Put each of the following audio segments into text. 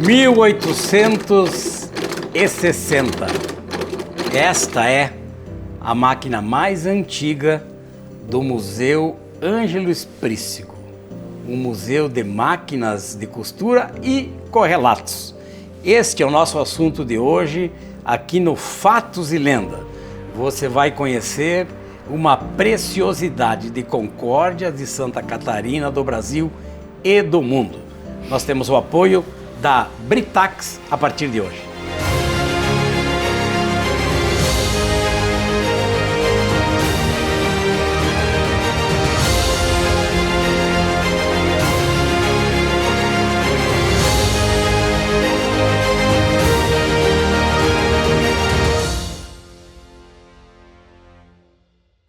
1860. Esta é a máquina mais antiga do Museu Ângelo Exprícigo, um museu de máquinas de costura e correlatos. Este é o nosso assunto de hoje aqui no Fatos e Lenda. Você vai conhecer uma preciosidade de Concórdia, de Santa Catarina, do Brasil e do mundo. Nós temos o apoio da Britax a partir de hoje.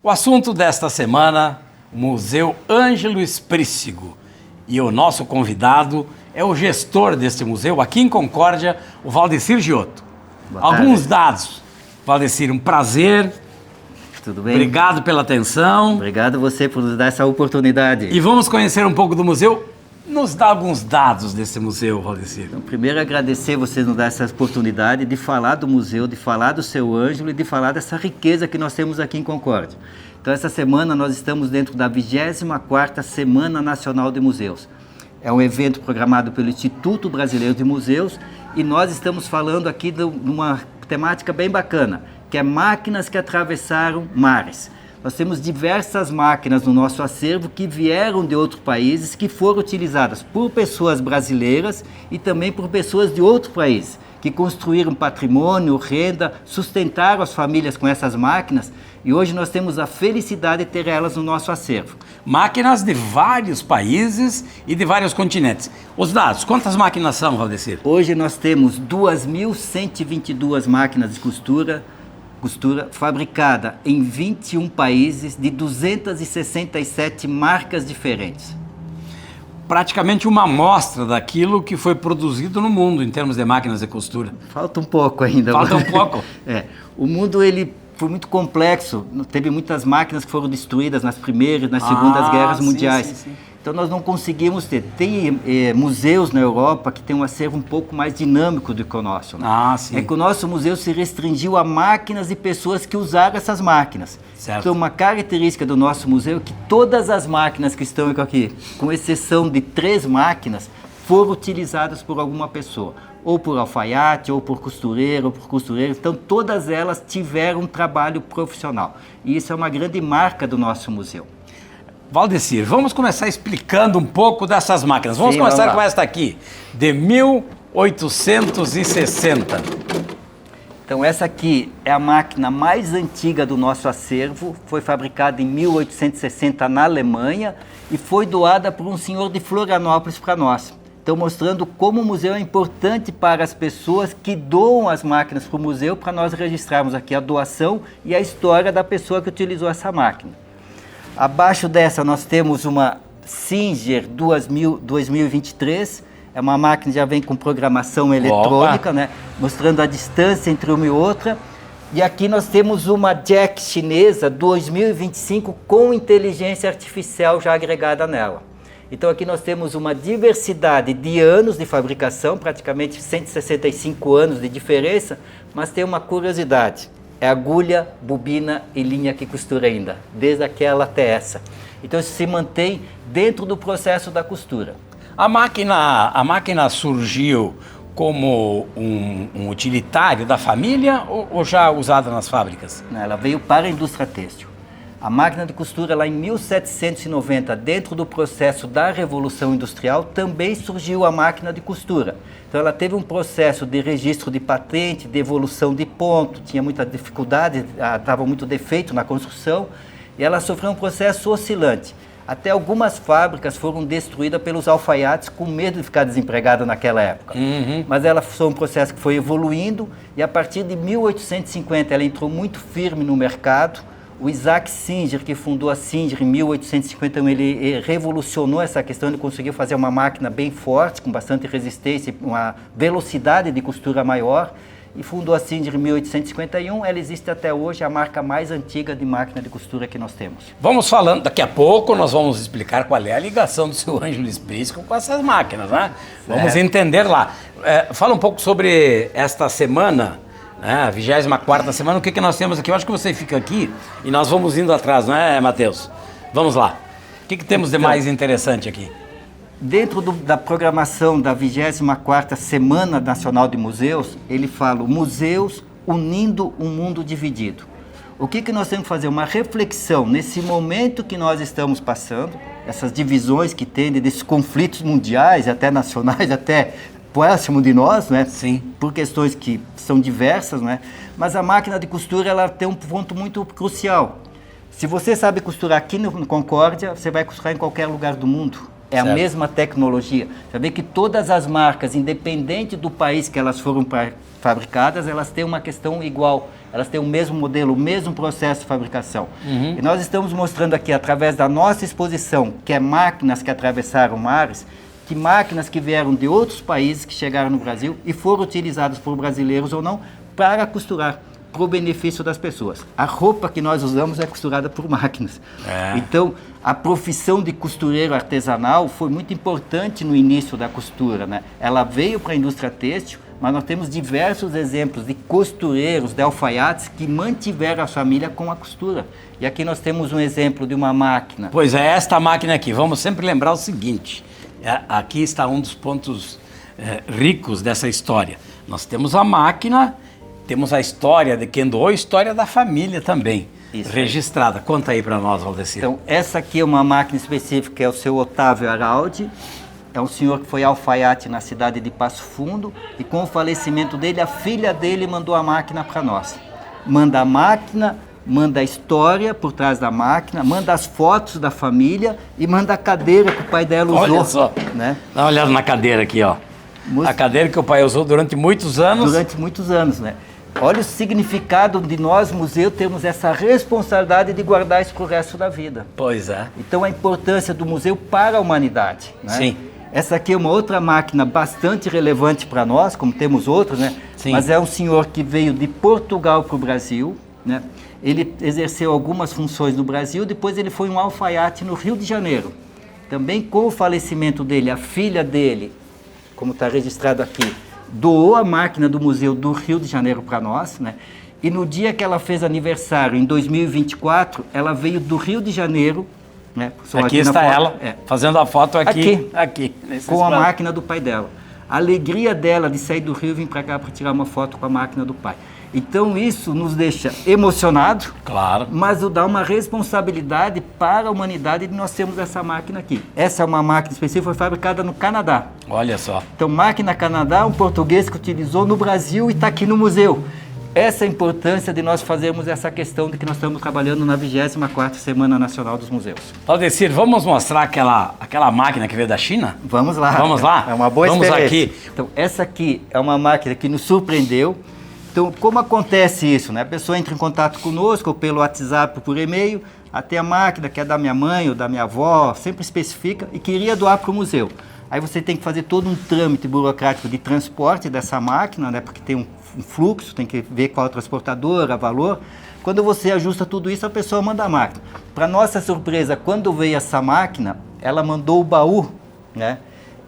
O assunto desta semana, Museu Ângelo Exprícigo. E o nosso convidado é o gestor deste museu, aqui em Concórdia, o Valdecir Giotto. Alguns dados. Valdecir, um prazer. Tudo bem? Obrigado pela atenção. Obrigado você por nos dar essa oportunidade. E vamos conhecer um pouco do museu. Nos dá alguns dados desse museu, Valdecir. Então, primeiro agradecer você nos dar essa oportunidade de falar do museu, de falar do seu Ângelo e de falar dessa riqueza que nós temos aqui em Concórdia. Então essa semana nós estamos dentro da 24ª Semana Nacional de Museus. É um evento programado pelo Instituto Brasileiro de Museus e nós estamos falando aqui de uma temática bem bacana, que é máquinas que atravessaram mares. Nós temos diversas máquinas no nosso acervo que vieram de outros países, que foram utilizadas por pessoas brasileiras e também por pessoas de outros países, que construíram patrimônio, renda, sustentaram as famílias com essas máquinas e hoje nós temos a felicidade de ter elas no nosso acervo. Máquinas de vários países e de vários continentes. Os dados, quantas máquinas são, Valdecir? Hoje nós temos 2.122 máquinas de costura fabricada em 21 países de 267 marcas diferentes. Praticamente uma amostra daquilo que foi produzido no mundo em termos de máquinas de costura. Falta um pouco ainda. Falta um pouco? O mundo ele foi muito complexo, teve muitas máquinas que foram destruídas nas primeiras, nas segundas guerras mundiais. Sim. Então nós não conseguimos ter. Tem museus na Europa que tem um acervo um pouco mais dinâmico do que o nosso. Né? Sim. É que o nosso museu se restringiu a máquinas e pessoas que usaram essas máquinas. Certo. Então uma característica do nosso museu é que todas as máquinas que estão aqui, com exceção de 3 máquinas, foram utilizadas por alguma pessoa. Ou por alfaiate, ou por costureiro, ou por costureiro. Então todas elas tiveram um trabalho profissional. E isso é uma grande marca do nosso museu. Valdecir, vamos começar explicando um pouco dessas máquinas. Vamos começar com esta aqui, de 1860. Então essa aqui é a máquina mais antiga do nosso acervo, foi fabricada em 1860 na Alemanha e foi doada por um senhor de Florianópolis para nós. Então mostrando como o museu é importante para as pessoas que doam as máquinas para o museu, para nós registrarmos aqui a doação e a história da pessoa que utilizou essa máquina. Abaixo dessa nós temos uma Singer 2023, é uma máquina que já vem com programação eletrônica, né? Mostrando a distância entre uma e outra. E aqui nós temos uma Jack chinesa 2025 com inteligência artificial já agregada nela. Então aqui nós temos uma diversidade de anos de fabricação, praticamente 165 anos de diferença, mas tem uma curiosidade. É agulha, bobina e linha que costura ainda, desde aquela até essa. Então isso se mantém dentro do processo da costura. A máquina surgiu como um utilitário da família ou já usada nas fábricas? Ela veio para a indústria têxtil. A máquina de costura lá em 1790, dentro do processo da Revolução Industrial, também surgiu a máquina de costura. Então ela teve um processo de registro de patente, de evolução de ponto, tinha muita dificuldade, estava muito defeito na construção, e ela sofreu um processo oscilante. Até algumas fábricas foram destruídas pelos alfaiates com medo de ficar desempregada naquela época. Mas ela foi um processo que foi evoluindo, e a partir de 1850 ela entrou muito firme no mercado. O Isaac Singer, que fundou a Singer em 1851, ele revolucionou essa questão, ele conseguiu fazer uma máquina bem forte, com bastante resistência, uma velocidade de costura maior, e fundou a Singer em 1851. Ela existe até hoje, a marca mais antiga de máquina de costura que nós temos. Vamos falando, daqui a pouco nós vamos explicar qual é a ligação do seu Ângelo Esprícigo com essas máquinas, né? Vamos entender lá. Fala um pouco sobre esta semana, né, a 24ª semana, o que nós temos aqui? Eu acho que você fica aqui e nós vamos indo atrás, não é, Matheus? Vamos lá. O que temos de mais interessante aqui? Dentro da programação da 24ª Semana Nacional de Museus, ele fala museus unindo um mundo dividido. O que nós temos que fazer? Uma reflexão nesse momento que nós estamos passando, essas divisões que tem, desses conflitos mundiais, até nacionais, até próximo de nós, né? Sim. Por questões que são diversas, né? Mas a máquina de costura, ela tem um ponto muito crucial. Se você sabe costurar aqui no Concórdia, você vai costurar em qualquer lugar do mundo. É a mesma tecnologia. Você vê que todas as marcas, independente do país que elas foram fabricadas, elas têm uma questão igual. Elas têm o mesmo modelo, o mesmo processo de fabricação. E nós estamos mostrando aqui, através da nossa exposição, que é máquinas que atravessaram mares, que máquinas que vieram de outros países, que chegaram no Brasil e foram utilizadas por brasileiros ou não, para costurar, para o benefício das pessoas. A roupa que nós usamos é costurada por máquinas. Então, a profissão de costureiro artesanal foi muito importante no início da costura, né? Ela veio para a indústria têxtil, mas nós temos diversos exemplos de costureiros, de alfaiates, que mantiveram a família com a costura. E aqui nós temos um exemplo de uma máquina. Pois é, esta máquina aqui. Vamos sempre lembrar o seguinte, aqui está um dos pontos ricos dessa história. Nós temos a máquina, temos a história de quem doou, a história da família também. Isso registrada. Aí. Conta aí para nós, Valdecir. Então, essa aqui é uma máquina específica, é o seu Otávio Araldi. É um senhor que foi alfaiate na cidade de Passo Fundo e com o falecimento dele, a filha dele mandou a máquina para nós. Manda a máquina, manda a história por trás da máquina, manda as fotos da família e manda a cadeira que o pai dela usou. Olha só, né? Dá uma olhada na cadeira aqui, ó. A cadeira que o pai usou durante muitos anos. Durante muitos anos, né? Olha o significado de nós, museu, termos essa responsabilidade de guardar isso para o resto da vida. Pois é. Então, a importância do museu para a humanidade. Né? Sim. Essa aqui é uma outra máquina bastante relevante para nós, como temos outros, né? Sim. Mas é um senhor que veio de Portugal para o Brasil, né? Ele exerceu algumas funções no Brasil, depois ele foi um alfaiate no Rio de Janeiro. Também com o falecimento dele, a filha dele, como está registrado aqui, doou a máquina do Museu do Rio de Janeiro para nós, né? E no dia que ela fez aniversário, em 2024, ela veio do Rio de Janeiro, né? Aqui está ela, fazendo a foto aqui com a máquina do pai dela. A alegria dela de sair do Rio e vir para cá para tirar uma foto com a máquina do pai. Então isso nos deixa emocionados, claro, mas dá uma responsabilidade para a humanidade de nós termos essa máquina aqui. Essa é uma máquina específica, foi fabricada no Canadá. Olha só. Então, máquina Canadá, um português que utilizou no Brasil e está aqui no museu. Essa é a importância de nós fazermos essa questão de que nós estamos trabalhando na 24ª Semana Nacional dos Museus. Valdecir, vamos mostrar aquela máquina que veio da China? Vamos lá. Vamos lá? É uma boa experiência. Vamos aqui. Então, essa aqui é uma máquina que nos surpreendeu. Então, como acontece isso, né? A pessoa entra em contato conosco, ou pelo WhatsApp, ou por e-mail, até a máquina que é da minha mãe ou da minha avó, sempre especifica, e queria doar para o museu. Aí você tem que fazer todo um trâmite burocrático de transporte dessa máquina, né? Porque tem um fluxo, tem que ver qual é a transportadora, valor. Quando você ajusta tudo isso, a pessoa manda a máquina. Para nossa surpresa, quando veio essa máquina, ela mandou o baú, né?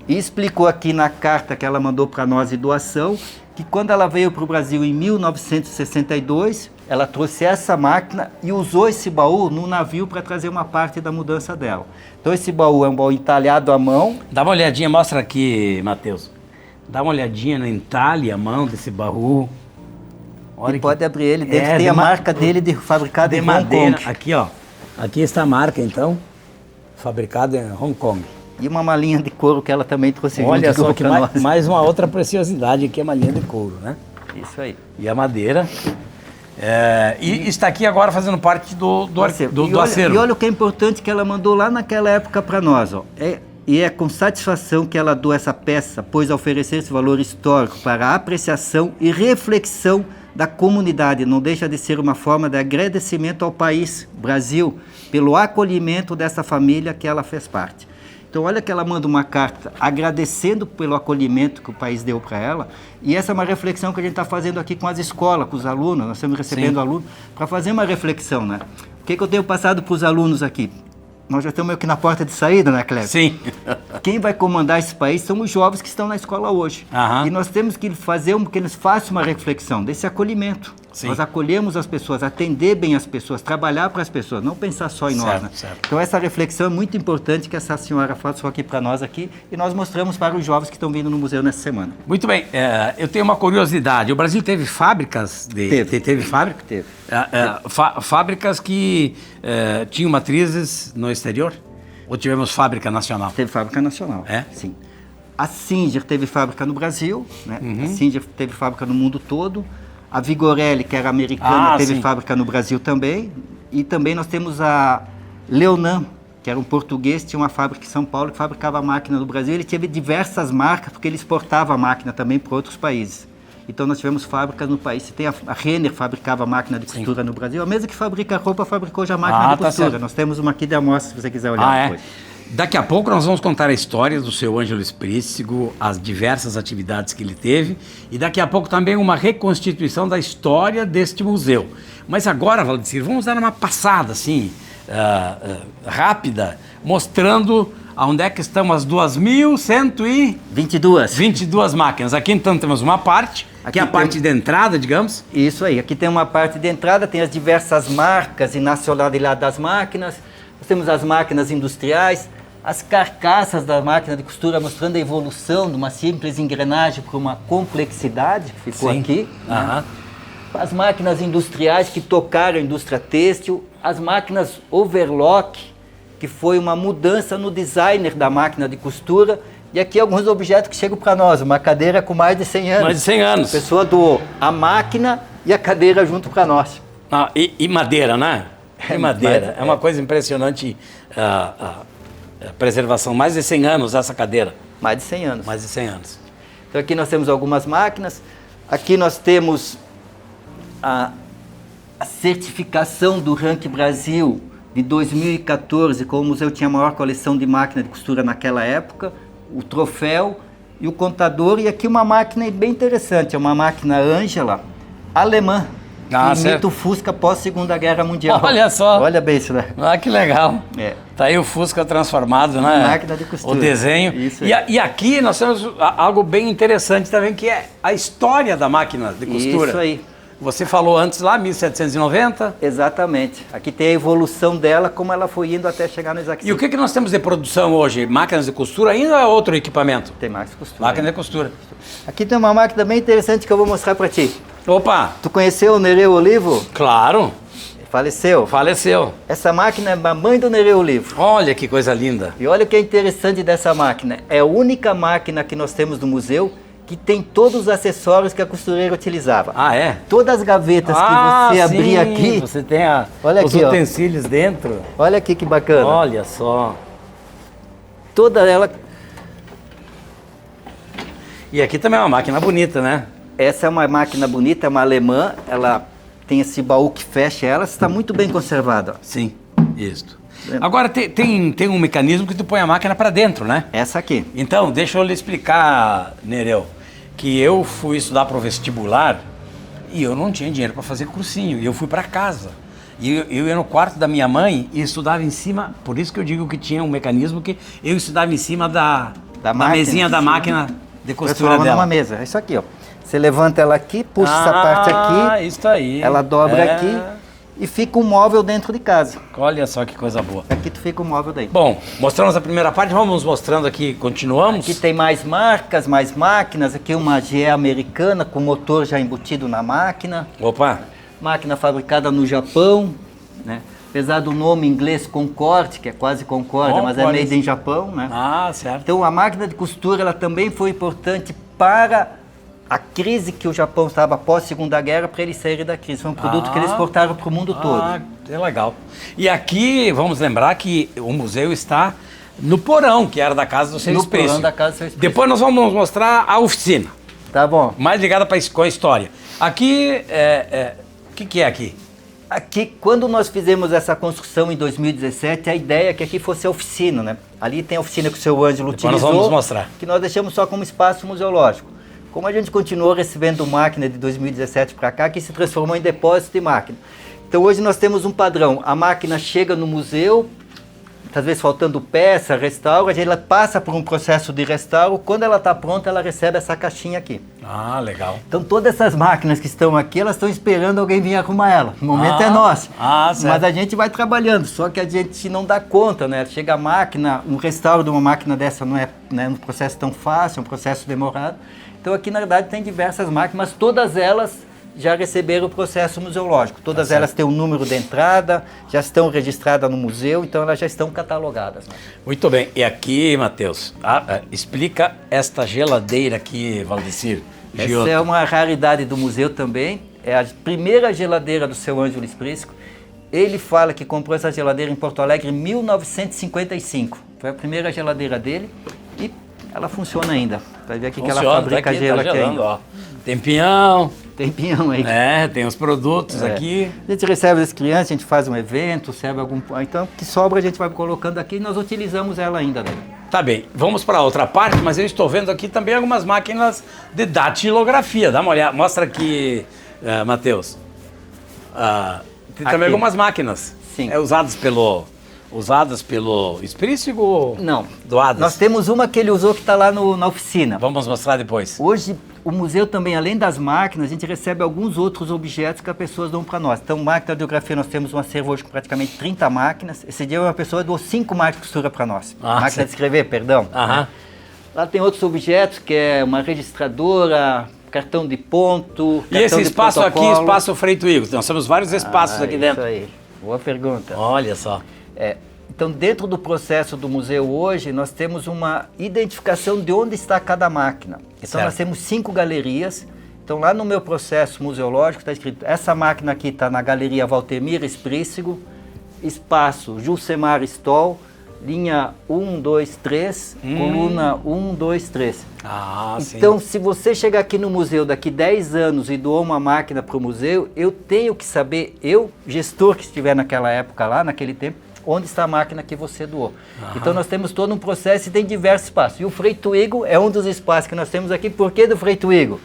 E explicou aqui na carta que ela mandou para nós de doação, que quando ela veio para o Brasil em 1962, ela trouxe essa máquina e usou esse baú no navio para trazer uma parte da mudança dela. Então esse baú é um baú entalhado à mão. Dá uma olhadinha, mostra aqui, Matheus. Dá uma olhadinha no entalhe à mão desse baú. Olha, e pode abrir ele, dentro tem a marca dele de fabricado em Hong Kong. Aqui, ó. Aqui está a marca, então, fabricado em Hong Kong. E uma malinha de couro que ela também trouxe junto. Olha só que mais uma outra preciosidade aqui, a malinha de couro, né? Isso aí. E a madeira. E está aqui agora fazendo parte do acervo. E olha o que é importante que ela mandou lá naquela época para nós, ó. E é com satisfação que ela doa essa peça, pois a oferecer esse valor histórico para a apreciação e reflexão da comunidade, não deixa de ser uma forma de agradecimento ao país, Brasil, pelo acolhimento dessa família que ela fez parte. Então olha que ela manda uma carta agradecendo pelo acolhimento que o país deu para ela, e essa é uma reflexão que a gente está fazendo aqui com as escolas, com os alunos, nós estamos recebendo alunos para fazer uma reflexão, né? O que eu tenho passado para os alunos aqui? Nós já estamos meio que na porta de saída, né, Cleber? Sim. Quem vai comandar esse país são os jovens que estão na escola hoje. Aham. E nós temos que fazer que eles façam uma reflexão desse acolhimento. Sim. Nós acolhemos as pessoas, atender bem as pessoas, trabalhar para as pessoas, não pensar só em nós, né? Certo. Então essa reflexão é muito importante que essa senhora passou aqui para nós aqui e nós mostramos para os jovens que estão vindo no museu nessa semana. Muito bem, eu tenho uma curiosidade. O Brasil teve fábricas? Teve fábrica? Teve. Fábricas que tinham matrizes no exterior? Ou tivemos fábrica nacional? Teve fábrica nacional. É? Sim. A Singer teve fábrica no Brasil, né? A Singer teve fábrica no mundo todo. A Vigorelli, que era americana, teve fábrica no Brasil também. E também nós temos a Leonan, que era um português, tinha uma fábrica em São Paulo que fabricava máquina no Brasil. Ele teve diversas marcas, porque ele exportava a máquina também para outros países. Então nós tivemos fábricas no país. Você tem a Renner fabricava máquina de costura no Brasil. A mesma que fabrica roupa, fabricou já máquina de costura. Nós temos uma aqui de amostra, se você quiser olhar depois. Daqui a pouco nós vamos contar a história do seu Ângelo Esprícigo, as diversas atividades que ele teve, e daqui a pouco também uma reconstituição da história deste museu. Mas agora, Valdecir, vamos dar uma passada assim, rápida, mostrando onde é que estão as 2.122 máquinas. Aqui então temos uma parte, aqui é a parte de entrada, digamos. Isso aí, aqui tem uma parte de entrada, tem as diversas marcas e nacionalidade das máquinas. Nós temos as máquinas industriais, as carcaças da máquina de costura mostrando a evolução de uma simples engrenagem para uma complexidade que ficou aqui. Né? As máquinas industriais que tocaram a indústria têxtil, as máquinas overlock, que foi uma mudança no designer da máquina de costura. E aqui alguns objetos que chegam para nós, uma cadeira com mais de 100 anos. Mais de 100 anos. A pessoa doou a máquina e a cadeira junto para nós. E madeira, né? É madeira. É uma coisa impressionante a preservação. Mais de 100 anos essa cadeira. Mais de 100 anos. Mais de 100 anos. Então aqui nós temos algumas máquinas. Aqui nós temos a certificação do Ranking Brasil de 2014, como o museu tinha a maior coleção de máquina de costura naquela época, o troféu e o contador. E aqui uma máquina bem interessante, é uma máquina Angela, alemã, que imita o Fusca pós Segunda Guerra Mundial. Olha só! Olha bem isso, né? Que legal! Tá aí o Fusca transformado, né? Máquina de costura. O desenho. Isso aí. E aqui nós temos algo bem interessante também, que é a história da máquina de costura. Isso aí. Você falou antes lá, 1790? Exatamente. Aqui tem a evolução dela, como ela foi indo até chegar no Isaac. E o que nós temos de produção hoje? Máquinas de costura ainda ou é outro equipamento? Tem máquina de costura. Máquina de costura. Aqui tem uma máquina bem interessante que eu vou mostrar para ti. Opa! Tu conheceu o Nereu Olivo? Claro! Faleceu. Faleceu. Essa máquina é a mãe do Nereu Olivo. Olha que coisa linda. E olha o que é interessante dessa máquina. É a única máquina que nós temos no museu que tem todos os acessórios que a costureira utilizava. É? Todas as gavetas que você abrir aqui... Você tem olha os aqui, utensílios dentro. Olha aqui que bacana. Olha só. Toda ela... E aqui também é uma máquina bonita, né? Essa é uma máquina bonita, é uma alemã. Ela tem esse baú que fecha ela, está muito bem conservada. Sim, isso. Agora tem um mecanismo que tu põe a máquina para dentro, né? Essa aqui. Então, deixa eu lhe explicar, Nereu, que eu fui estudar para o vestibular e eu não tinha dinheiro para fazer cursinho, e eu fui para casa. E eu ia no quarto da minha mãe e estudava em cima, por isso que eu digo que tinha um mecanismo que eu estudava em cima da mesinha da máquina de costura dela. Numa mesa, é isso aqui, ó. Você levanta ela aqui, puxa essa parte aqui, isso aí. Ela dobra aqui e fica um móvel dentro de casa. Olha só que coisa boa. Aqui tu fica um móvel daí. Bom, mostramos a primeira parte, vamos mostrando aqui, continuamos. Aqui tem mais marcas, mais máquinas. Aqui uma GE americana com motor já embutido na máquina. Opa! Máquina fabricada no Japão, né? Apesar do nome inglês Concorde, que é quase Concórdia, mas é made em Japão, né? Certo. Então a máquina de costura ela também foi importante para a crise que o Japão estava após a Segunda Guerra, para eles saírem da crise. Foi um produto que eles exportaram para o mundo todo. É legal. E aqui, vamos lembrar que o museu está no porão, que era da casa do seu Esprício. No porão da casa do seu Esprício. Depois nós vamos mostrar a oficina. Tá bom. Mais ligada com a história. Aqui, o que é aqui? Aqui, quando nós fizemos essa construção em 2017, a ideia é que aqui fosse a oficina, né? Ali tem a oficina que o seu Ângelo utilizou, nós vamos mostrar. Que nós deixamos só como espaço museológico. Como a gente continuou recebendo máquina de 2017 para cá, que se transformou em depósito de máquina. Então hoje nós temos um padrão, a máquina chega no museu, às vezes faltando peça, restauro, ela passa por um processo de restauro, quando ela está pronta ela recebe essa caixinha aqui. Ah, legal. Então todas essas máquinas que estão aqui, elas estão esperando alguém vir arrumar ela. O momento é nosso. Certo. Mas a gente vai trabalhando, só que a gente não dá conta, né? Chega a máquina, um restauro de uma máquina dessa não é, né, um processo tão fácil, é um processo demorado. Então aqui na verdade tem diversas máquinas, mas todas elas já receberam o processo museológico. Todas elas têm um número de entrada, já estão registradas no museu, então elas já estão catalogadas. Né? Muito bem. E aqui, Matheus, explica esta geladeira aqui, Valdecir. Essa é uma raridade do museu também. É a primeira geladeira do seu Ângelo Sprisco. Ele fala que comprou essa geladeira em Porto Alegre em 1955. Foi a primeira geladeira dele e ela funciona ainda. Vai ver aqui que ela fabrica gelo aqui ainda. Ó. Tem pinhão. Tem pinhão aí. Tem os produtos aqui. A gente recebe as crianças, a gente faz um evento, serve algum... Então, o que sobra a gente vai colocando aqui e nós utilizamos ela ainda. Né? Tá bem, vamos para outra parte, mas eu estou vendo aqui também algumas máquinas de datilografia. Dá uma olhada, mostra aqui, Matheus. Tem também algumas máquinas. Sim. Usadas pelo Sprícigo? Não. Doadas? Nós temos uma que ele usou que está lá na oficina. Vamos mostrar depois. Hoje, o museu também, além das máquinas, a gente recebe alguns outros objetos que as pessoas dão para nós. Então, máquina de radiografia, nós temos um acervo hoje com praticamente 30 máquinas. Esse dia uma pessoa doou 5 máquinas de costura para nós. Máquina de escrever, perdão. Aham. Lá tem outros objetos, que é uma registradora, cartão de ponto, E esse espaço aqui, espaço Freito Igor? Nós temos vários espaços aqui dentro. Isso aí. Boa pergunta. Olha só. Então, dentro do processo do museu hoje, nós temos uma identificação de onde está cada máquina. Então, nós temos 5 galerias. Então, lá no meu processo museológico está escrito, essa máquina aqui está na Galeria Valtemir Sprícigo, espaço Jusemar Stoll, linha 1, 2, 3, coluna 1, 2, 3. Então, se você chegar aqui no museu daqui 10 anos e doar uma máquina para o museu, eu tenho que saber, gestor que estiver naquela época lá, naquele tempo, onde está a máquina que você doou. Então nós temos todo um processo e tem diversos espaços. E o Freito Igor é um dos espaços que nós temos aqui. Por que do Freito Igor?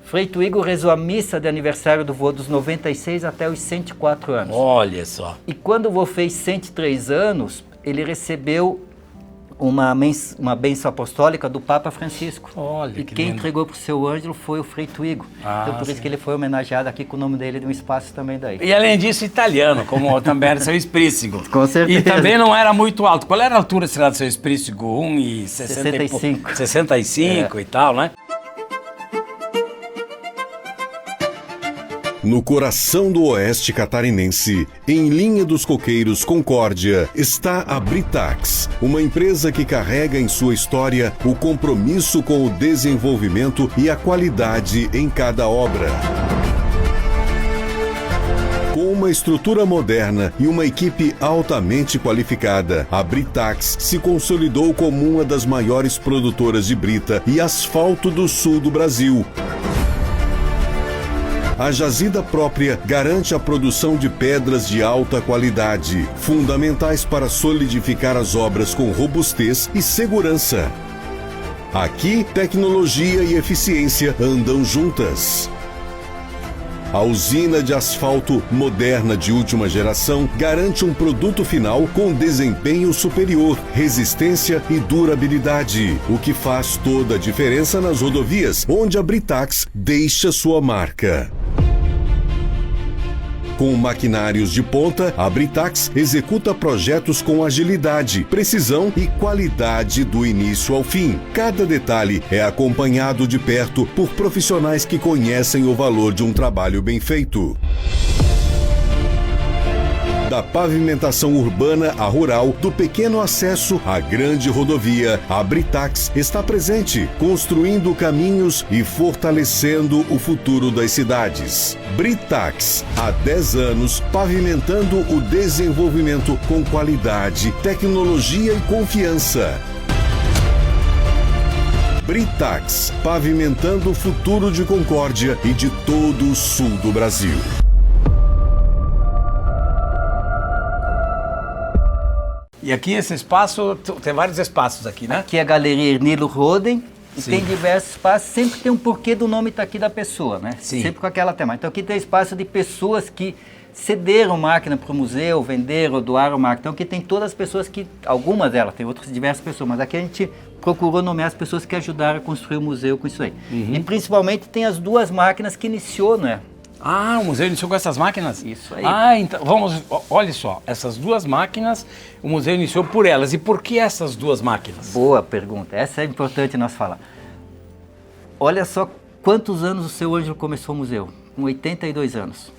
Freito Igor rezou a missa de aniversário do vô dos 96 até os 104 anos. Olha só. E quando o vô fez 103 anos, ele recebeu uma bênção apostólica do Papa Francisco. Olha, e quem entregou para o seu Ângelo foi o Freito Igor. Então por isso que ele foi homenageado aqui com o nome dele de um espaço também daí. E além disso, italiano, como também era seu Sprícigo. Com certeza. E também não era muito alto. Qual era a altura, será, do seu Sprícigo? 1,65. 65 e tal, né? No coração do oeste catarinense, em linha dos coqueiros Concórdia, está a Britax, uma empresa que carrega em sua história o compromisso com o desenvolvimento e a qualidade em cada obra. Com uma estrutura moderna e uma equipe altamente qualificada, a Britax se consolidou como uma das maiores produtoras de brita e asfalto do sul do Brasil. A jazida própria garante a produção de pedras de alta qualidade, fundamentais para solidificar as obras com robustez e segurança. Aqui, tecnologia e eficiência andam juntas. A usina de asfalto moderna de última geração garante um produto final com desempenho superior, resistência e durabilidade, o que faz toda a diferença nas rodovias, onde a Britax deixa sua marca. Com maquinários de ponta, a Britax executa projetos com agilidade, precisão e qualidade do início ao fim. Cada detalhe é acompanhado de perto por profissionais que conhecem o valor de um trabalho bem feito. Da pavimentação urbana à rural, do pequeno acesso à grande rodovia, a Britax está presente, construindo caminhos e fortalecendo o futuro das cidades. Britax, há 10 anos, pavimentando o desenvolvimento com qualidade, tecnologia e confiança. Britax, pavimentando o futuro de Concórdia e de todo o sul do Brasil. E aqui esse espaço, tem vários espaços aqui, né? Aqui é a Galeria Ernilo Roden. E Sim. tem diversos espaços, sempre tem um porquê do nome aqui da pessoa, né? Sim. Sempre com aquela temática. Então aqui tem espaço de pessoas que cederam máquina para o museu, venderam, doaram máquina. Então aqui tem todas as pessoas que, algumas delas, tem outras diversas pessoas, mas aqui a gente procurou nomear as pessoas que ajudaram a construir o museu com isso aí. E principalmente tem as duas máquinas que iniciou, né? Ah, o museu iniciou com essas máquinas? Isso aí. Ah, então, olha só, essas duas máquinas, o museu iniciou por elas. E por que essas duas máquinas? Boa pergunta, essa é importante nós falar. Olha só quantos anos o seu Ângelo começou o museu, com 82 anos.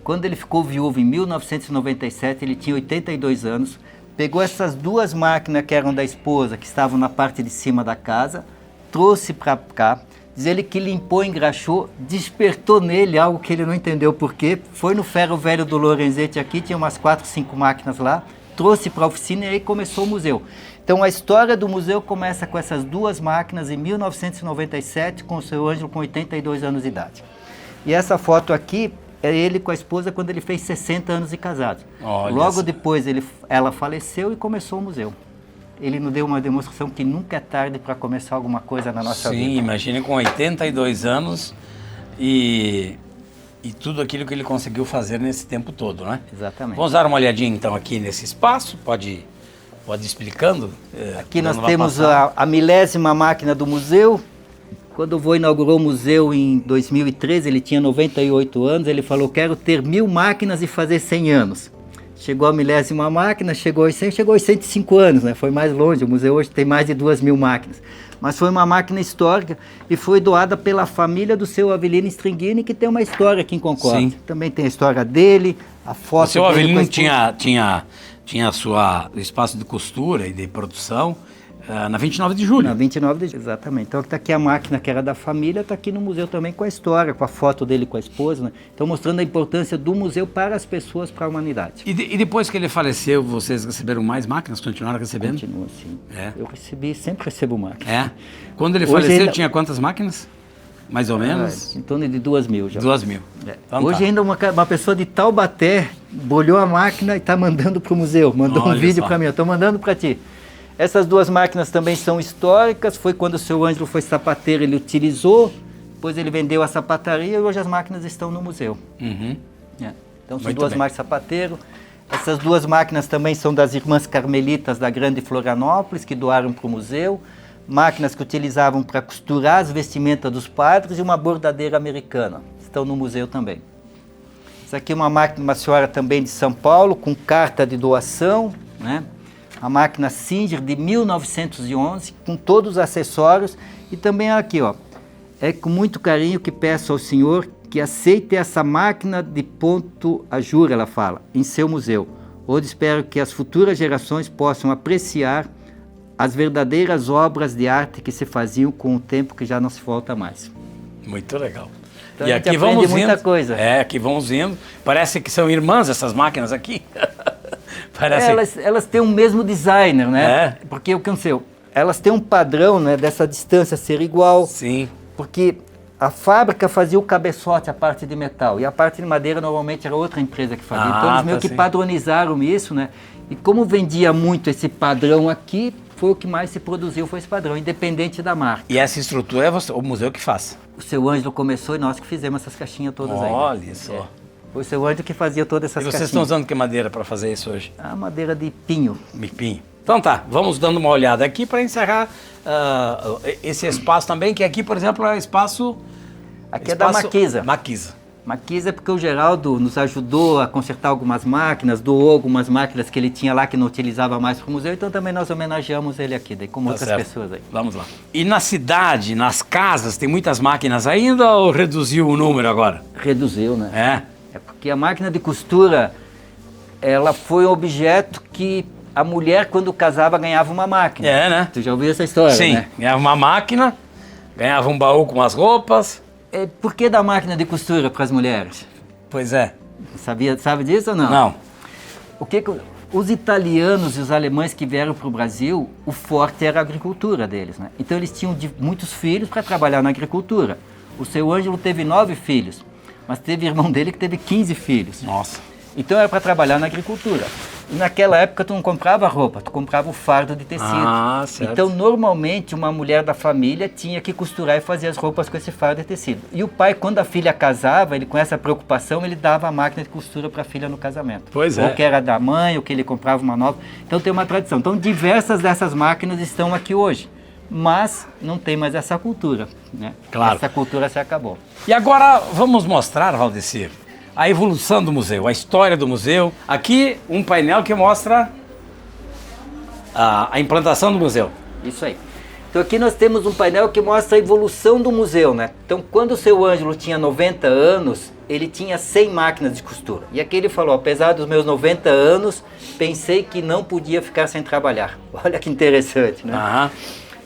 Quando ele ficou viúvo em 1997, ele tinha 82 anos, pegou essas duas máquinas que eram da esposa, que estavam na parte de cima da casa, trouxe para cá, diz ele que limpou, engraxou, despertou nele algo que ele não entendeu por quê, foi no ferro velho do Lorenzetti aqui, tinha umas 4, 5 máquinas lá, trouxe para a oficina e aí começou o museu. Então a história do museu começa com essas duas máquinas em 1997, com o seu Ângelo com 82 anos de idade. E essa foto aqui é ele com a esposa quando ele fez 60 anos de casado. Olha Logo essa. depois ela faleceu e começou o museu. Ele nos deu uma demonstração que nunca é tarde para começar alguma coisa na nossa vida. Sim, imagine com 82 anos e tudo aquilo que ele conseguiu fazer nesse tempo todo, né? Exatamente. Vamos dar uma olhadinha então aqui nesse espaço, pode ir explicando? Aqui nós dando uma temos passada. a milésima máquina do museu. Quando o vô inaugurou o museu em 2013, ele tinha 98 anos, ele falou, quero ter 1000 máquinas e fazer 100 anos. Chegou a milésima máquina, chegou aos 100, chegou aos 105 anos, né? Foi mais longe, o museu hoje tem mais de 2000 máquinas. Mas foi uma máquina histórica e foi doada pela família do seu Avelino Stringini, que tem uma história aqui em Concórdia. Sim. Também tem a história dele, a foto O seu dele com a Avelino esposa. tinha o espaço de costura e de produção na 29 de julho. Na 29 de julho, exatamente. Então está aqui a máquina que era da família, está aqui no museu também com a história, com a foto dele com a esposa, né? Então mostrando a importância do museu para as pessoas, para a humanidade. E depois que ele faleceu, vocês receberam mais máquinas? Continuaram recebendo? Continua assim. É. Eu sempre recebo máquina. É. Quando ele Hoje faleceu, ainda- ele tinha quantas máquinas? Mais ou menos? Em torno de 2.000 já. 2.000. É. Então Hoje tá. ainda uma pessoa de Taubaté bolhou a máquina e está mandando para o museu. Mandou Olha um vídeo só. para mim, eu estou mandando para ti. Essas duas máquinas também são históricas. Foi quando o seu Ângelo foi sapateiro, ele utilizou. Depois ele vendeu a sapataria e hoje as máquinas estão no museu. Uhum. É. Então são Muito duas bem. máquinas sapateiro. Essas duas máquinas também são das irmãs carmelitas da Grande Florianópolis, que doaram para o museu. Máquinas que utilizavam para costurar as vestimentas dos padres e uma bordadeira americana. Estão no museu também. Essa aqui é uma máquina de uma senhora também de São Paulo, com carta de doação, né? A máquina Singer de 1911, com todos os acessórios. E também aqui, ó, é com muito carinho que peço ao senhor que aceite essa máquina de ponto a jura, ela fala, em seu museu, onde espero que as futuras gerações possam apreciar as verdadeiras obras de arte que se faziam com o tempo que já não se volta mais. Muito legal. Então e a gente aqui aprende vamos muita indo. coisa. É, aqui vamos indo. Parece que são irmãs essas máquinas aqui. Parece. Elas têm o mesmo designer, né? É. Porque o que aconteceu? Elas têm um padrão, né, dessa distância ser igual. Sim. Porque a fábrica fazia o cabeçote, a parte de metal, e a parte de madeira normalmente era outra empresa que fazia. Então eles meio que sim. padronizaram isso, né? E como vendia muito esse padrão aqui, foi o que mais se produziu, foi esse padrão, independente da marca. E essa estrutura é o museu que faz. O seu Ângelo começou e nós que fizemos essas caixinhas todas aí. Olha só. Foi o seu Ângelo que fazia todas essas E vocês caixinhas. estão usando que madeira para fazer isso hoje? A madeira de pinho. Mipinho. Então tá, vamos dando uma olhada aqui para encerrar esse espaço também, que aqui, por exemplo, é espaço... Aqui é da Maquisa. Maquisa. Maquisa é porque o Geraldo nos ajudou a consertar algumas máquinas, doou algumas máquinas que ele tinha lá que não utilizava mais para o museu, então também nós homenageamos ele aqui, daí, como Tá outras certo. pessoas aí. Vamos lá. E na cidade, nas casas, tem muitas máquinas ainda ou reduziu o número agora? Reduziu, né? É? É porque a máquina de costura, ela foi um objeto que a mulher, quando casava, ganhava uma máquina. É, né? Tu já ouviu essa história, Sim, né? ganhava uma máquina, ganhava um baú com umas roupas. Por que da máquina de costura para as mulheres? Pois é. Sabe disso ou não? Não. Os italianos e os alemães que vieram para o Brasil, o forte era a agricultura deles, né? Então eles tinham muitos filhos para trabalhar na agricultura. O seu Ângelo teve 9 filhos, mas teve irmão dele que teve 15 filhos. Nossa. Então era para trabalhar na agricultura. E naquela época tu não comprava roupa, tu comprava o fardo de tecido. Ah, certo. Então normalmente uma mulher da família tinha que costurar e fazer as roupas com esse fardo de tecido. E o pai, quando a filha casava, ele com essa preocupação, ele dava a máquina de costura para a filha no casamento. Pois é. Ou que era da mãe, ou que ele comprava uma nova. Então tem uma tradição. Então diversas dessas máquinas estão aqui hoje. Mas não tem mais essa cultura, né? Claro. Essa cultura se acabou. E agora vamos mostrar, Valdecir, a evolução do museu, a história do museu. Aqui um painel que mostra a implantação do museu. Isso aí. Então aqui nós temos um painel que mostra a evolução do museu, né? Então quando o seu Ângelo tinha 90 anos, ele tinha 100 máquinas de costura. E aqui ele falou, apesar dos meus 90 anos, pensei que não podia ficar sem trabalhar. Olha que interessante, né? Aham.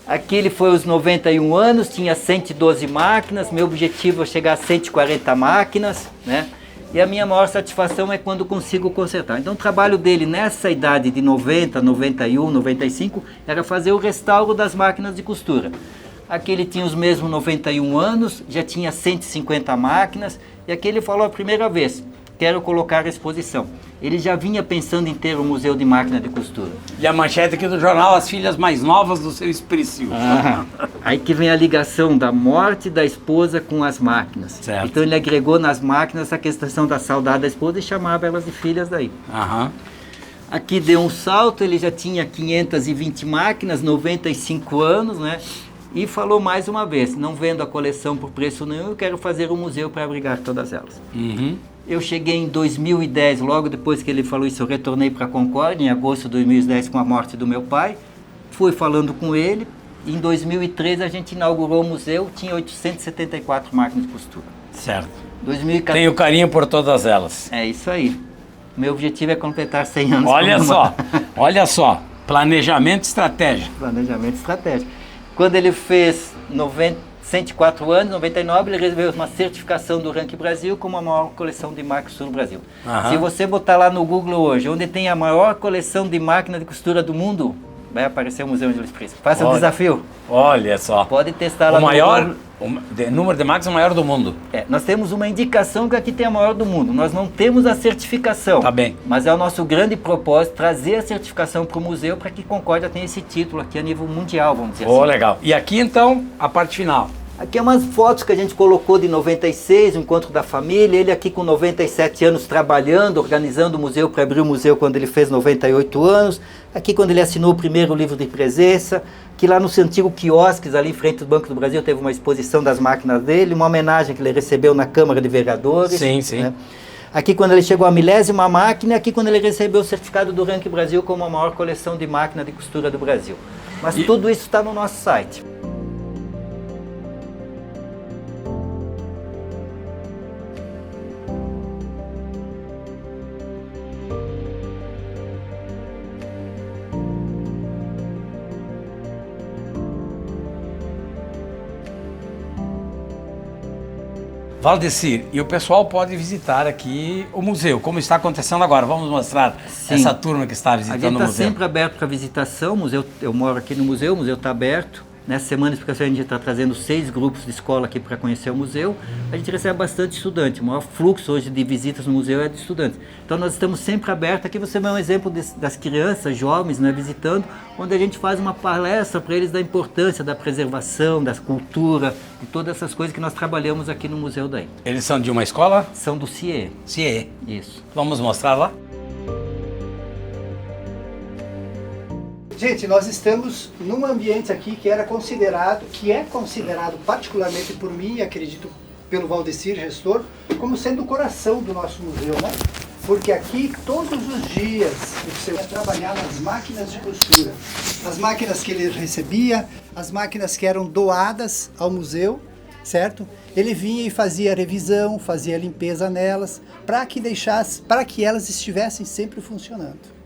Aqui ele foi aos 91 anos, tinha 112 máquinas, meu objetivo é chegar a 140 máquinas, né? E a minha maior satisfação é quando consigo consertar. Então o trabalho dele nessa idade de 90, 91, 95, era fazer o restauro das máquinas de costura. Aqui ele tinha os mesmos 91 anos, já tinha 150 máquinas, e aqui ele falou a primeira vez, quero colocar a exposição. Ele já vinha pensando em ter um museu de máquina de costura. E a manchete aqui do jornal, as filhas mais novas do seu Esprício. Aí que vem a ligação da morte da esposa com as máquinas. Certo. Então ele agregou nas máquinas essa questão da saudade da esposa e chamava elas de filhas daí. Aham. Aqui deu um salto, ele já tinha 520 máquinas, 95 anos, né? E falou mais uma vez, não vendo a coleção por preço nenhum, eu quero fazer um museu para abrigar todas elas. Uhum. Eu cheguei em 2010, logo depois que ele falou isso, eu retornei para a Concórdia, em agosto de 2010, com a morte do meu pai. Fui falando com ele. Em 2013 a gente inaugurou o museu, tinha 874 máquinas de costura. Certo. 2014... Tenho carinho por todas elas. É isso aí. Meu objetivo é completar 100 anos. Olha com uma. só, olha só. Planejamento estratégico. Planejamento estratégico. Quando ele fez 104 anos, 99, ele recebeu uma certificação do Ranking Brasil como a maior coleção de máquinas de costura do Brasil. Aham. Se você botar lá no Google hoje, onde tem a maior coleção de máquinas de costura do mundo, vai aparecer o Museu Ângelo Príncipe. Faça o Olha. desafio. Olha só. Pode testar lá O no maior, Google. número de máquinas maior do mundo. Nós temos uma indicação que aqui tem a maior do mundo. Nós não temos a certificação. Tá bem. Mas é o nosso grande propósito trazer a certificação para o museu para que Concórdia tenha esse título aqui a nível mundial, vamos dizer Oh, assim. legal. E aqui então, a parte final. Aqui é umas fotos que a gente colocou de 96, o encontro da família, ele aqui com 97 anos trabalhando, organizando o museu para abrir o museu quando ele fez 98 anos. Aqui quando ele assinou o primeiro livro de presença, que lá no seu antigo quiosques, ali em frente do Banco do Brasil, teve uma exposição das máquinas dele, uma homenagem que ele recebeu na Câmara de Vereadores. Sim, sim. Né? Aqui quando ele chegou à 1000ª máquina, aqui quando ele recebeu o certificado do Ranking Brasil como a maior coleção de máquina de costura do Brasil. Mas tudo isso está no nosso site. Valdecir, e o pessoal pode visitar aqui o museu, como está acontecendo agora. Vamos mostrar essa turma que está A gente visitando o está museu. sempre aberto para visitação, o museu, eu moro aqui no museu, o museu está aberto. Nessa semana de explicação a gente está trazendo 6 grupos de escola aqui para conhecer o museu. A gente recebe bastante estudante, o maior fluxo hoje de visitas no museu é de estudantes. Então nós estamos sempre abertos, aqui você vê um exemplo das crianças, jovens, né, visitando, onde a gente faz uma palestra para eles da importância da preservação, da cultura, de todas essas coisas que nós trabalhamos aqui no museu daí. Eles são de uma escola? São do CIE. CIE. Isso. Vamos mostrar lá? Gente, nós estamos num ambiente aqui que é considerado particularmente por mim, e acredito pelo Valdecir, gestor, como sendo o coração do nosso museu, né? Porque aqui, todos os dias, você vai trabalhar nas máquinas de costura. As máquinas que ele recebia, as máquinas que eram doadas ao museu, certo? Ele vinha e fazia a revisão, fazia a limpeza nelas, para que elas estivessem sempre funcionando.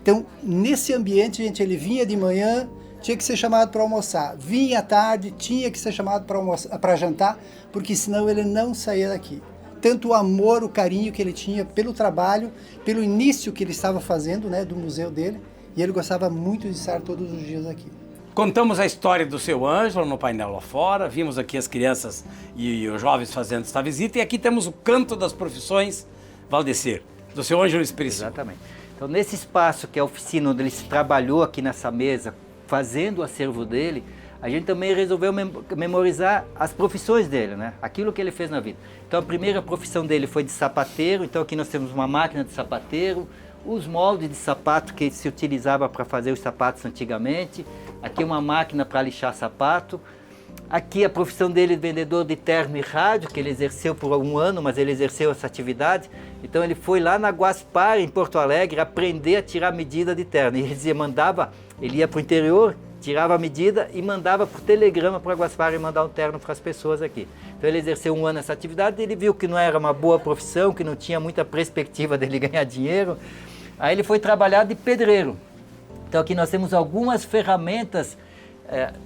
Então, nesse ambiente, gente, ele vinha de manhã, tinha que ser chamado para almoçar. Vinha à tarde, tinha que ser chamado para jantar, porque senão ele não saía daqui. Tanto o amor, o carinho que ele tinha pelo trabalho, pelo início que ele estava fazendo, né, do museu dele, e ele gostava muito de estar todos os dias aqui. Contamos a história do seu Ângelo no painel lá fora, vimos aqui as crianças e os jovens fazendo esta visita, e aqui temos o canto das profissões. Valdecir, Do seu Ângelo Esprícigo. Exatamente. Então, nesse espaço que é a oficina onde ele se trabalhou aqui nessa mesa, fazendo o acervo dele, a gente também resolveu memorizar as profissões dele, né? Aquilo que ele fez na vida. Então, a primeira profissão dele foi de sapateiro. Então, aqui nós temos uma máquina de sapateiro, os moldes de sapato que se utilizava para fazer os sapatos antigamente. Aqui uma máquina para lixar sapato. Aqui a profissão dele de vendedor de terno e rádio, que ele exerceu por um ano, mas ele exerceu essa atividade. Então ele foi lá na Guaspar, em Porto Alegre, aprender a tirar medida de terno. E ele dizia, ele ia para o interior, tirava a medida e mandava por telegrama para a Guaspar e mandar um terno para as pessoas aqui. Então ele exerceu um ano essa atividade, ele viu que não era uma boa profissão, que não tinha muita perspectiva dele ganhar dinheiro. Aí ele foi trabalhar de pedreiro. Então aqui nós temos algumas ferramentas.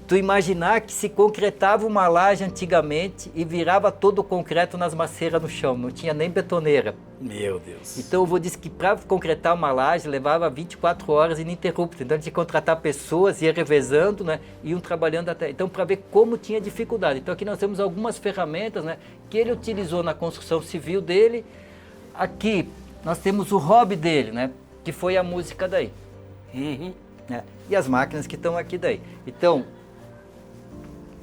Tu imaginar que se concretava uma laje antigamente e virava todo o concreto nas maceiras no chão, não tinha nem betoneira. Meu Deus. Então eu vou dizer que para concretar uma laje levava 24 horas ininterruptas, então tinha que contratar pessoas, ia revezando, né, iam trabalhando até, então para ver como tinha dificuldade. Então aqui nós temos algumas ferramentas, né, que ele utilizou na construção civil dele. Aqui nós temos o hobby dele, né, que foi a música daí. Uhum. E as máquinas que estão aqui daí. Então,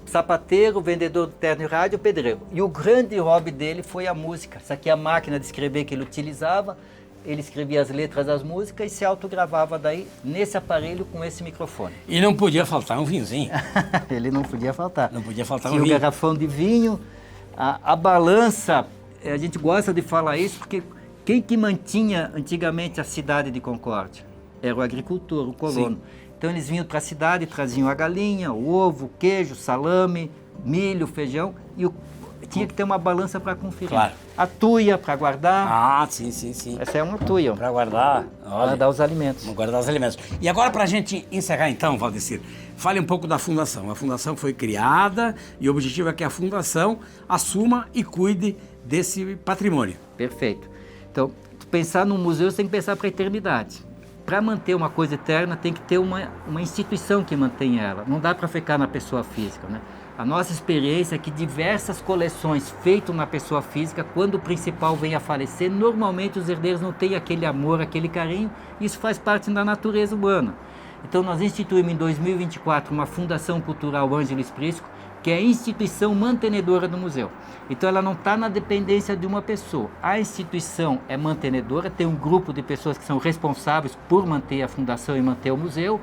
sapateiro, vendedor de terno e rádio, pedreiro. E o grande hobby dele foi a música. Essa aqui é a máquina de escrever que ele utilizava. Ele escrevia as letras das músicas e se autogravava daí nesse aparelho com esse microfone. E não podia faltar um vinhozinho. Ele não podia faltar. Não podia faltar Tinha um vinho. o garrafão de vinho, a balança. A gente gosta de falar isso porque quem que mantinha antigamente a cidade de Concórdia? Era o agricultor, o colono. Sim. Então eles vinham para a cidade, traziam a galinha, o ovo, o queijo, salame, milho, feijão e tinha que ter uma balança para conferir. Claro. A tuia para guardar. Ah, sim. Essa é uma tuia. Para guardar. Guardar os alimentos. Guardar os alimentos. E agora para a gente encerrar então, Valdecir, fale um pouco da fundação. A fundação foi criada e o objetivo é que a fundação assuma e cuide desse patrimônio. Perfeito. Então, pensar num museu, você tem que pensar para a eternidade. Para manter uma coisa eterna, tem que ter uma instituição que mantenha ela. Não dá para ficar na pessoa física, né? A nossa experiência é que diversas coleções feitas na pessoa física, quando o principal vem a falecer, normalmente os herdeiros não têm aquele amor, aquele carinho. Isso faz parte da natureza humana. Então nós instituímos em 2024 uma Fundação Cultural Ângelo Esprícigo, que é a instituição mantenedora do museu. Então ela não está na dependência de uma pessoa. A instituição é mantenedora, tem um grupo de pessoas que são responsáveis por manter a fundação e manter o museu.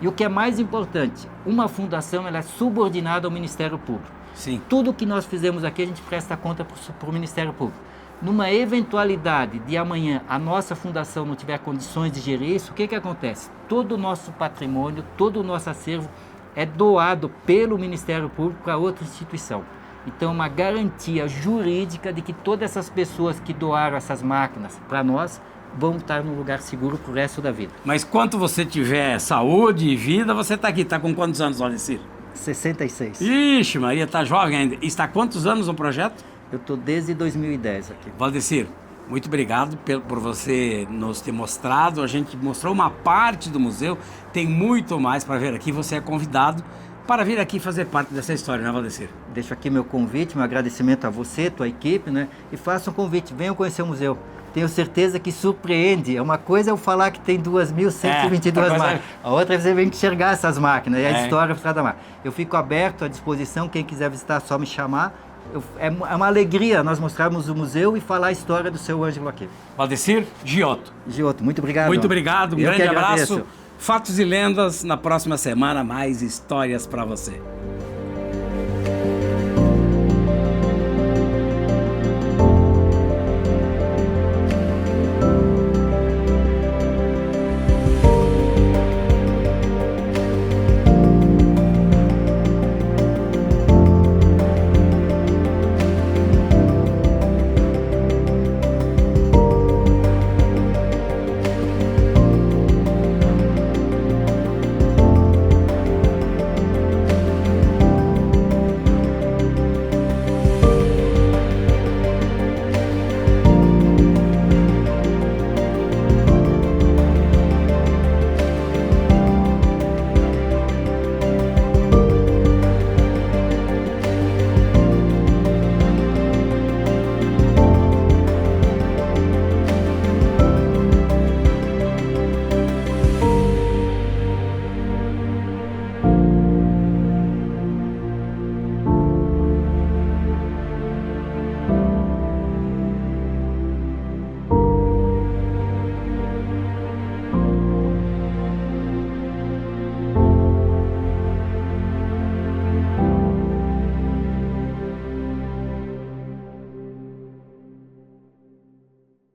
E o que é mais importante, uma fundação ela é subordinada ao Ministério Público. Sim. Tudo que nós fizemos aqui a gente presta conta para o Ministério Público. Numa eventualidade de amanhã a nossa fundação não tiver condições de gerir isso, o que acontece? Todo o nosso patrimônio, todo o nosso acervo é doado pelo Ministério Público para outra instituição. Então é uma garantia jurídica de que todas essas pessoas que doaram essas máquinas para nós vão estar num lugar seguro pro resto da vida. Mas quanto você tiver saúde e vida, você está aqui. Está com quantos anos, Valdecir? 66. Ixi, Maria, está jovem ainda. E está há quantos anos no projeto? Eu estou desde 2010 aqui. Valdecir, muito obrigado por você nos ter mostrado. A gente mostrou uma parte do museu. Tem muito mais para ver aqui. Você é convidado para vir aqui fazer parte dessa história, né, Valdecir? Deixo aqui meu convite, meu agradecimento a você, tua equipe, né? E faça um convite, venham conhecer o museu. Tenho certeza que surpreende. É uma coisa eu falar que tem 2.122 máquinas. A outra é você vem enxergar essas máquinas e a história por trás da máquina. Eu fico aberto à disposição, quem quiser visitar, só me chamar. É uma alegria nós mostrarmos o museu e falar a história do seu Ângelo aqui. Valdecir Giotto. Giotto, muito obrigado. Muito obrigado, um eu grande abraço. Fatos e lendas, na próxima semana mais histórias para você.